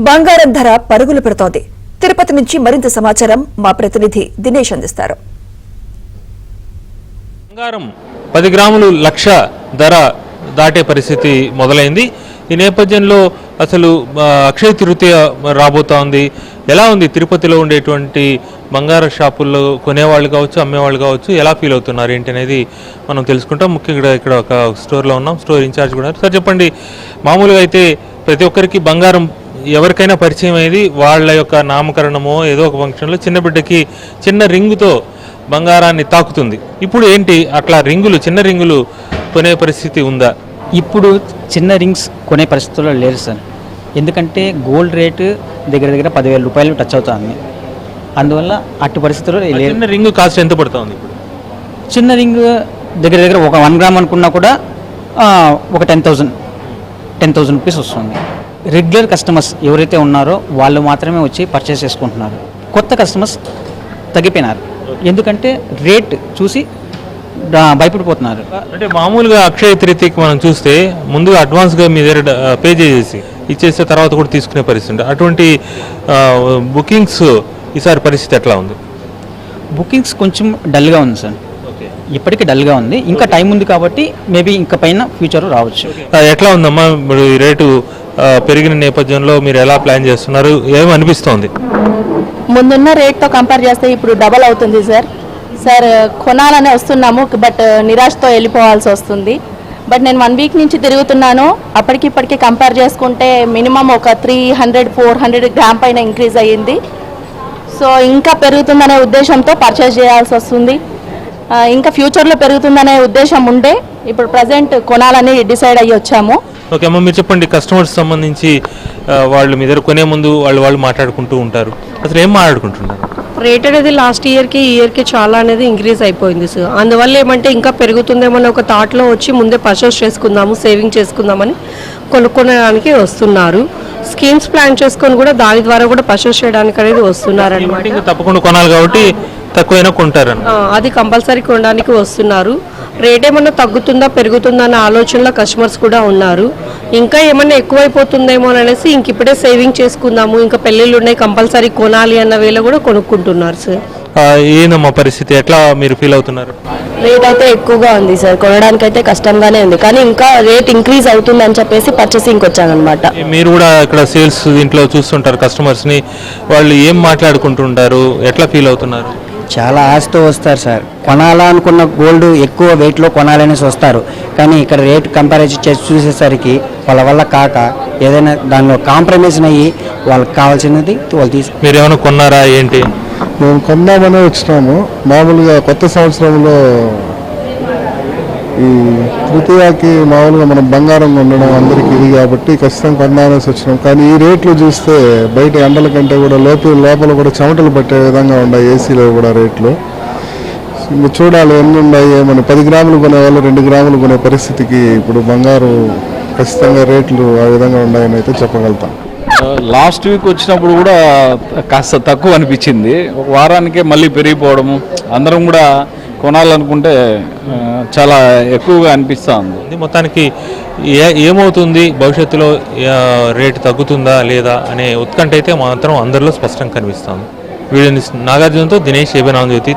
బంగారం ధర పరుగులు పెడుతోంది. తిరుపతి నుంచి మరింత సమాచారం మా ప్రతినిధి దినేష్ అందిస్తారు. బంగారం 10 గ్రాములు లక్ష ధర దాటే పరిస్థితి మొదలైంది. ఈ నేపథ్యంలో అసలు అక్షయ తృతీయ రాబోతోంది. ఎలా ఉంది తిరుపతిలో ఉండేటువంటి బంగార షాపుల్లో కొనేవాళ్ళు కావచ్చు, అమ్మేవాళ్ళు కావచ్చు, ఎలా ఫీల్ అవుతున్నారు ఏంటి అనేది మనం తెలుసుకుంటాం. ముఖ్యంగా ఇక్కడ ఒక స్టోర్లో ఉన్నాం. స్టోర్ ఇన్ఛార్జ్ కూడా సార్ చెప్పండి, మామూలుగా అయితే ప్రతి ఒక్కరికి బంగారం ఎవరికైనా పరిచయం అయ్యేది వాళ్ళ యొక్క నామకరణమో ఏదో ఒక ఫంక్షన్లో చిన్న బిడ్డకి చిన్న రింగుతో బంగారాన్ని తాకుతుంది. ఇప్పుడు ఏంటి అట్లా చిన్న రింగులు కొనే పరిస్థితి ఉందా? ఇప్పుడు చిన్న రింగ్స్ కొనే పరిస్థితుల్లో లేరు సార్. ఎందుకంటే గోల్డ్ రేటు దగ్గర 10,000 రూపాయలు టచ్ అవుతుంది. అందువల్ల అటు పరిస్థితుల్లో చిన్న రింగ్ కాస్ట్ ఎంత పడుతుంది? చిన్న రింగ్ దగ్గర ఒక 1 గ్రామ్ అనుకున్నా కూడా ఒక 10,000 రూపీస్ వస్తుంది. రెగ్యులర్ కస్టమర్స్ ఎవరైతే ఉన్నారో వాళ్ళు మాత్రమే వచ్చి పర్చేస్ చేసుకుంటున్నారు. కొత్త కస్టమర్స్ తగ్గిపోయినారు. ఎందుకంటే రేట్ చూసి భయపడిపోతున్నారు. అంటే మామూలుగా అక్షయ తృతీయకి మనం చూస్తే ముందుగా అడ్వాన్స్గా మీ దగ్గర పే చేసి ఇచ్చేస్తే తర్వాత కూడా తీసుకునే పరిస్థితి. అటువంటి బుకింగ్స్ ఈసారి పరిస్థితి ఎట్లా ఉంది? బుకింగ్స్ కొంచెం డల్గా ఉంది సార్. ఇప్పటికీ డల్గా ఉంది. ఇంకా టైం ఉంది కాబట్టి మేబీ ఇంకా పైన ఫ్యూచర్ రావచ్చు. ఎట్లా ఉందమ్మా ఇప్పుడు ఈ రేటు పెరిగిన నేపథ్యంలో మీరు ఎలా ప్లాన్ చేస్తున్నారు? ఏమనిపిస్తోంది? ముందున్న రేట్తో కంపేర్ చేస్తే ఇప్పుడు డబల్ అవుతుంది సార్. కొనాలనే వస్తున్నాము, బట్ నిరాశతో వెళ్ళిపోవాల్సి వస్తుంది. బట్ నేను 1 వీక్ నుంచి తిరుగుతున్నాను. అప్పటికిప్పటికీ కంపేర్ చేసుకుంటే మినిమం ఒక 300-400 గ్రామ్ పైన ఇంక్రీజ్ అయ్యింది. సో ఇంకా పెరుగుతుందనే ఉద్దేశంతో పర్చేస్ చేయాల్సి వస్తుంది. ఇంకా ఫ్యూచర్లో పెరుగుతుందనే ఉద్దేశం ఉండే ఇప్పుడు ప్రజెంట్ కొనాలని డిసైడ్ అయ్యి వచ్చాము. ఓకే అమ్మ, మీరు చెప్పండి, కస్టమర్స్ సంబంధించి వాళ్ళు మీ దగ్గర కొనే ముందు వాళ్ళు మాట్లాడుకుంటూ ఉంటారు. అసలు ఏం మాట్లాడుకుంటున్నారు? రేట్ అనేది లాస్ట్ ఇయర్కి ఈ ఇయర్కి చాలా అనేది ఇంక్రీజ్ అయిపోయింది సార్. అందువల్ల ఏమంటే ఇంకా పెరుగుతుందేమో ఒక థాట్లో వచ్చి ముందే పర్చేస్ చేసుకుందాము, సేవింగ్ చేసుకుందామని కొనుక్కోవడానికి వస్తున్నారు. స్కీమ్స్ ప్లాన్ చేసుకొని కూడా దాని ద్వారా కూడా పర్చేస్ చేయడానికి అనేది వస్తున్నారు అనమాట. తప్పకుండా కొనాలి కాబట్టి తక్కువైనా కొంటారని అది కంపల్సరీ కొనడానికి వస్తున్నారు. రేట్ ఏమన్నా తగ్గుతుందా పెరుగుతుందా అన్న ఆలోచనలో కస్టమర్స్ కూడా ఉన్నారు. ఇంకా ఏమన్నా ఎక్కువైపోతుందేమో అనేసి ఇంక ఇప్పుడే సేవింగ్ చేసుకుందాము, ఇంకా పెళ్ళిళ్ళు ఉన్నాయి కంపల్సరీ కొనాలి అన్న వేళ కూడా కొనుక్కుంటున్నారు సార్. ఏందమ్మా పరిస్థితి, ఎట్లా మీరు ఫీల్ అవుతున్నారు? రేట్ అయితే ఎక్కువగా ఉంది సార్. కొనడానికి అయితే కష్టంగానే ఉంది, కానీ ఇంకా రేట్ ఇంక్రీజ్ అవుతుంది అని చెప్పేసి పర్చేసింగ్కి వచ్చానమాట. మీరు కూడా ఇక్కడ సేల్స్ దీంట్లో చూస్తుంటారు కస్టమర్స్ని, వాళ్ళు ఏం మాట్లాడుకుంటుంటారు, ఎట్లా ఫీల్ అవుతున్నారు? చాలా ఆశతో వస్తారు సార్. కొనాలనుకున్న గోల్డ్ ఎక్కువ వెయిట్లో కొనాలనేసి వస్తారు. కానీ ఇక్కడ రేట్ కంపారిజన్ చేసి చూసేసరికి వాళ్ళ వల్ల కాక ఏదైనా దానిలో కాంప్రమైజ్ అయ్యి వాళ్ళకి కావాల్సినది వాళ్ళు తీసుకు. మీరు ఏమైనా కొన్నారా ఏంటి? మేము కొందామనే వచ్చినాము. మామూలుగా కొత్త సంవత్సరంలో ఈ తృతీయకి మామూలుగా మనం బంగారం ఉండడం అందరికీ ఇది కాబట్టి ఖచ్చితంగా కొందామనేసి వచ్చినాం. కానీ ఈ రేట్లు చూస్తే బయట ఎండల కంటే కూడా లోపల కూడా చెమటలు పట్టే విధంగా ఉన్నాయి. ఏసీలో కూడా రేట్లు ఇంకా చూడాలి ఎన్ని ఉన్నాయి. మన 10 గ్రాములు కొనే వాళ్ళు 2 గ్రాములు కొనే పరిస్థితికి ఇప్పుడు బంగారు ఖచ్చితంగా రేట్లు ఆ విధంగా ఉన్నాయని అయితే చెప్పగలుగుతాం. లాస్ట్ వీక్ వచ్చినప్పుడు కూడా కాస్త తక్కువ అనిపించింది. ఒక వారానికే మళ్ళీ పెరిగిపోవడము, అందరం కూడా కొనాలనుకుంటే చాలా ఎక్కువగా అనిపిస్తూ ఉంది. మొత్తానికి ఏమవుతుంది, భవిష్యత్తులో రేటు తగ్గుతుందా లేదా అనే ఉత్కంఠ అయితే మాత్రం అందరిలో స్పష్టంగా కనిపిస్తుంది. వీడియో నాగార్జునతో దినేష్, ఏబీ నాంజ్యోతి.